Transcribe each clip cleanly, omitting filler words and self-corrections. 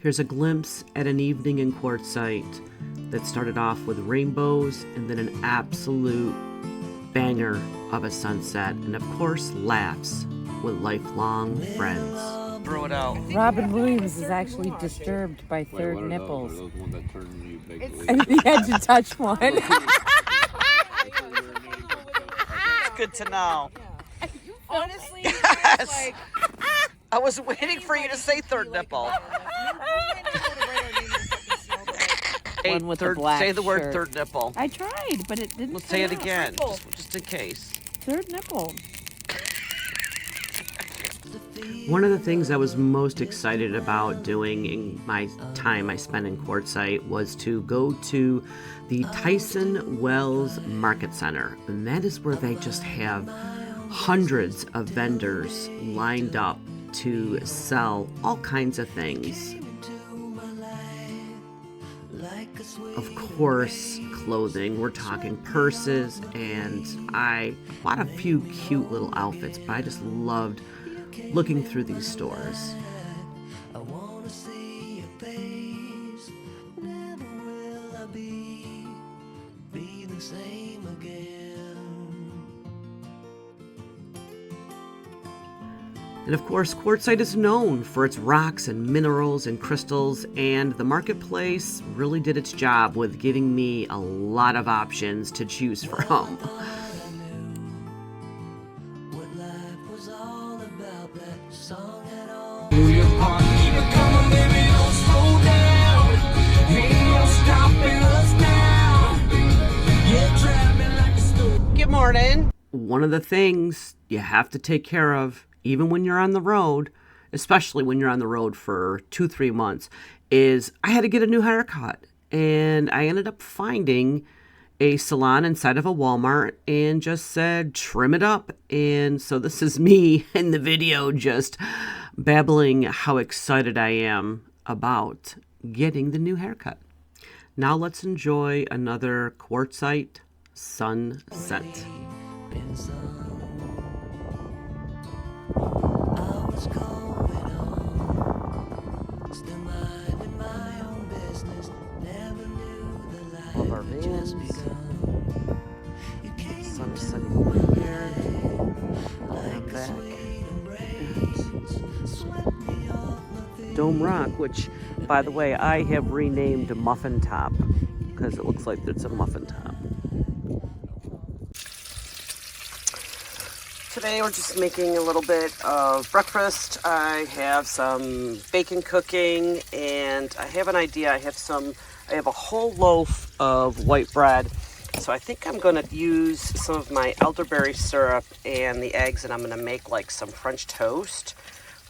Here's a glimpse at an evening in Quartzite that started off with rainbows and then an absolute banger of a sunset, and of course laughs with lifelong friends. Throw it out. Robin Williams is actually disturbed by third nipples. And he had to touch one. It's good to know. Honestly, Yes. I was waiting for you to say third nipple. One with the black Say the word shirt. third nipple. I tried, but it didn't. We'll say it come out. again, just in case. Third nipple. One of the things I was most excited about doing in my time I spent in Quartzite was to go to the Tyson Wells Market Center. And that is where they just have hundreds of vendors lined up to sell all kinds of things. Of course, clothing. We're talking purses, and I bought a few cute little outfits, but I just loved looking through these stores. And of course, Quartzite is known for its rocks and minerals and crystals, and the marketplace really did its job with giving me a lot of options to choose from. Good morning. One of the things you have to take care of, even when you're on the road, especially when you're on the road for 2-3 months, is I had to get a new haircut. And I ended up finding a salon inside of a Walmart and just said, trim it up. And so this is me in the video just babbling how excited I am about getting the new haircut. Now let's enjoy another Quartzite sunset. All of our vans. Sun is setting over here. And I'm back at Dome Rock, which, by the way, I have renamed Muffin Top because it looks like it's a muffin top. Today we're just making a little bit of breakfast. I have some bacon cooking, and I have an idea. I have a whole loaf of white bread. So I think I'm going to use some of my elderberry syrup and the eggs, and I'm going to make like some French toast,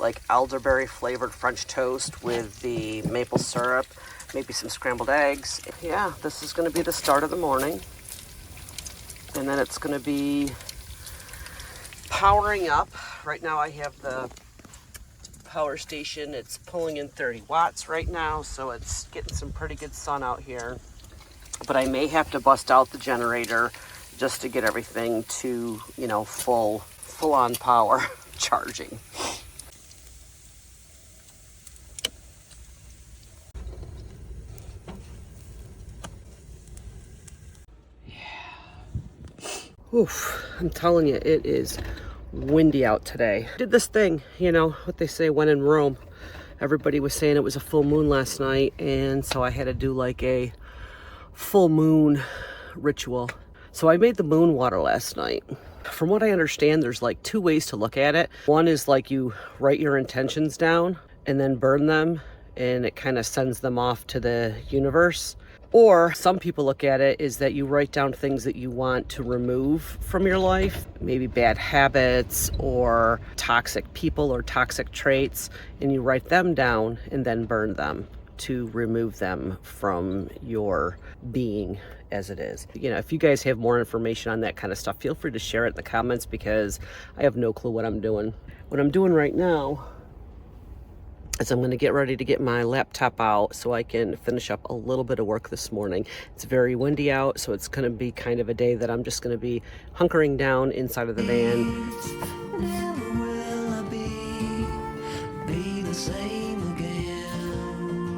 like elderberry flavored French toast with the maple syrup, maybe some scrambled eggs. Yeah, this is going to be the start of the morning. And then it's going to be powering up. Right now I have the power station. It's pulling in 30 watts right now, so it's getting some pretty good sun out here. But I may have to bust out the generator just to get everything to, full on power charging. Oof, I'm telling you, it is windy out today. Did this thing, what they say when in Rome. Everybody was saying it was a full moon last night, and so I had to do like a full moon ritual. So I made the moon water last night. From what I understand, there's like 2 ways to look at it. One is like you write your intentions down and then burn them, and it kind of sends them off to the universe. Or some people look at it is that you write down things that you want to remove from your life, maybe bad habits or toxic people or toxic traits, and you write them down and then burn them to remove them from your being as it is. If you guys have more information on that kind of stuff, feel free to share it in the comments, because I have no clue what I'm doing. What I'm doing right now is I'm going to get ready to get my laptop out so I can finish up a little bit of work this morning. It's very windy out, so it's going to be kind of a day that I'm just going to be hunkering down inside of the van. Never will I be the same again.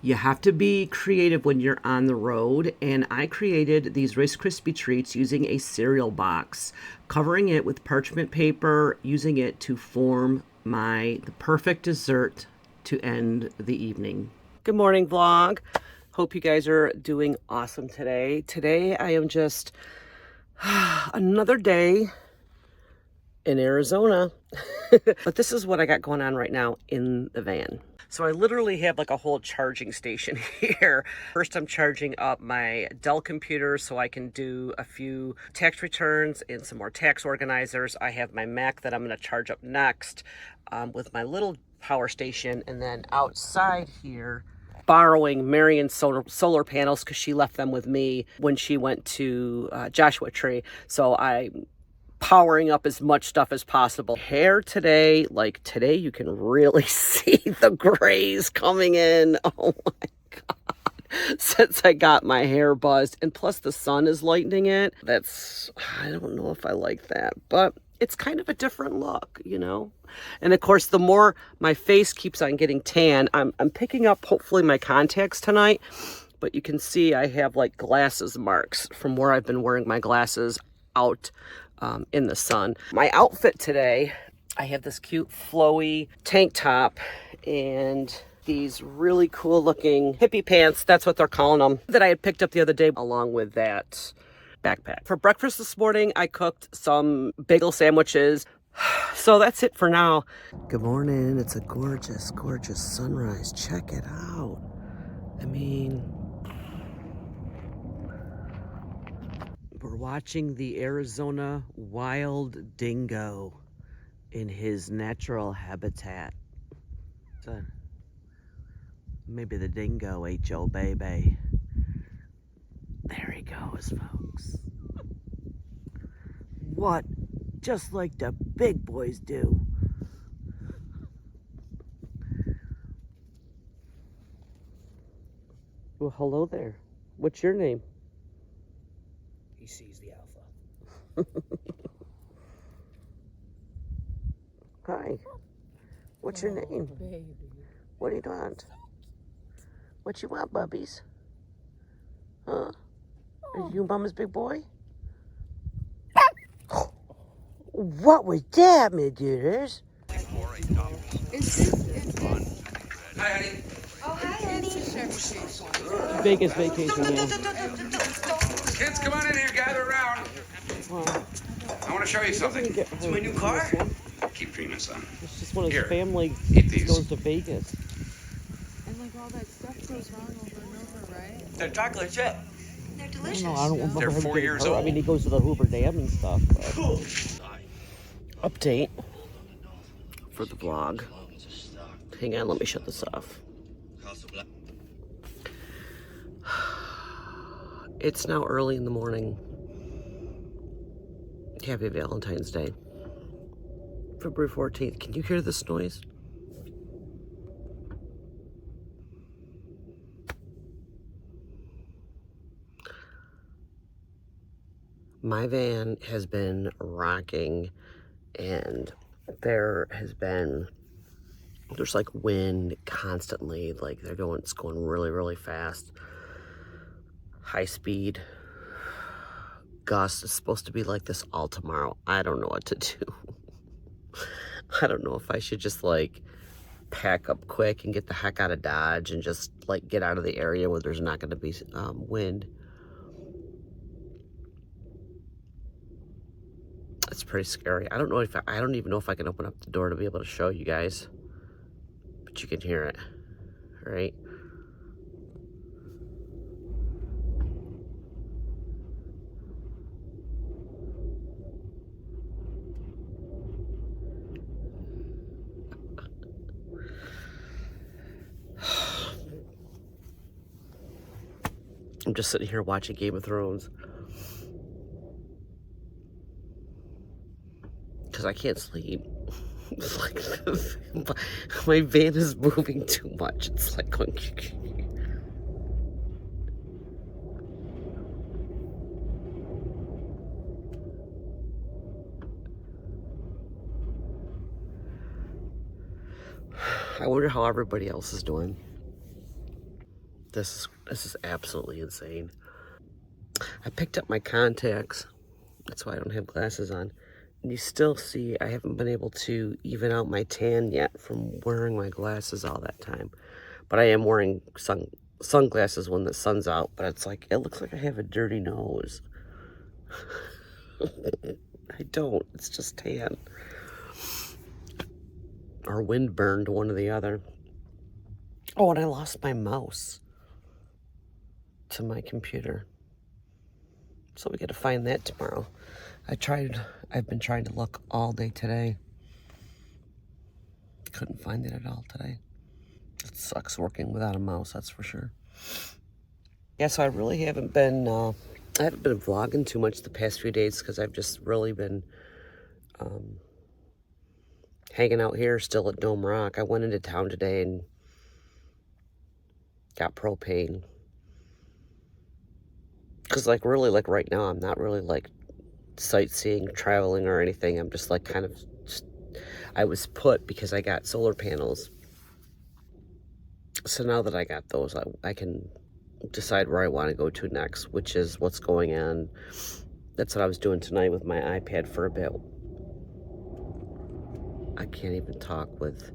You have to be creative when you're on the road, and I created these Rice Krispie treats using a cereal box, covering it with parchment paper, using it to form the perfect dessert to end the evening. Good morning, vlog. Hope you guys are doing awesome today. Today I am just another day in Arizona. But this is what I got going on right now in the van. So I literally have like a whole charging station here. First, I'm charging up my Dell computer so I can do a few tax returns and some more tax organizers. I have my Mac that I'm going to charge up next with my little power station. And then outside here, borrowing Marion's solar panels because she left them with me when she went to Joshua Tree. So I'm powering up as much stuff as possible. Hair today, like today you can really see the grays coming in. Oh my God. Since I got my hair buzzed, and plus the sun is lightening it. I don't know if I like that, but it's kind of a different look, you know? And of course, the more my face keeps on getting tan, I'm picking up hopefully my contacts tonight, but you can see I have like glasses marks from where I've been wearing my glasses out in the sun. My outfit today, I have this cute flowy tank top and these really cool looking hippie pants, that's what they're calling them, that I had picked up the other day along with that backpack. For breakfast this morning, I cooked some bagel sandwiches. So that's it for now. Good morning. It's a gorgeous, gorgeous sunrise. Check it out. I mean, we're watching the Arizona wild dingo in his natural habitat. Maybe the dingo ate your baby. There he goes, folks. What? Just like the big boys do. Well, hello there. What's your name? He sees the alpha. Hi. What's your name? Baby. What do you want? What you want, bubbies? Huh? Are you mama's big boy? What was that, my dears? Hi, honey. Oh, hi, honey. Vegas vacation, yeah. Kids, come on in here, gather around. Wow. I want to show you something. It's my new car. Keep dreaming, son. It's just when his Here, family eat these. goes to Vegas. And like all that stuff goes wrong over and over, right? They're chocolate chip. They're I delicious. don't know. I don't remember They're him 4 getting years hurt. old. I mean, he goes to the Hoover Dam and stuff. Update for the vlog. Hang on, let me shut this off. It's now early in the morning. Happy Valentine's Day. February 14th. Can you hear this noise? My van has been rocking and there's like wind constantly, like it's going really, really fast. High speed. Gust is supposed to be like this all tomorrow. I don't know what to do. I don't know if I should just like pack up quick and get the heck out of Dodge and just like get out of the area where there's not going to be wind. It's pretty scary. I don't even know if I can open up the door to be able to show you guys, but you can hear it, right? I'm just sitting here watching Game of Thrones because I can't sleep. It's like my van is moving too much. It's like going. I wonder how everybody else is doing. This is absolutely insane. I picked up my contacts. That's why I don't have glasses on. And you still see I haven't been able to even out my tan yet from wearing my glasses all that time. But I am wearing sunglasses when the sun's out. But it's like, it looks like I have a dirty nose. I don't. It's just tan. Or wind burned, one or the other. Oh, and I lost my mouse to my computer. So we got to find that tomorrow. I've been trying to look all day today. Couldn't find it at all today. It sucks working without a mouse, that's for sure. Yeah, so I really haven't been, I haven't been vlogging too much the past few days because I've just really been hanging out here still at Dome Rock. I went into town today and got propane. Because, like, really, like, right now, I'm not really, like, sightseeing, traveling, or anything. I'm just, like, kind of, I was put because I got solar panels. So now that I got those, I can decide where I want to go to next, which is what's going on. That's what I was doing tonight with my iPad for a bit. I can't even talk with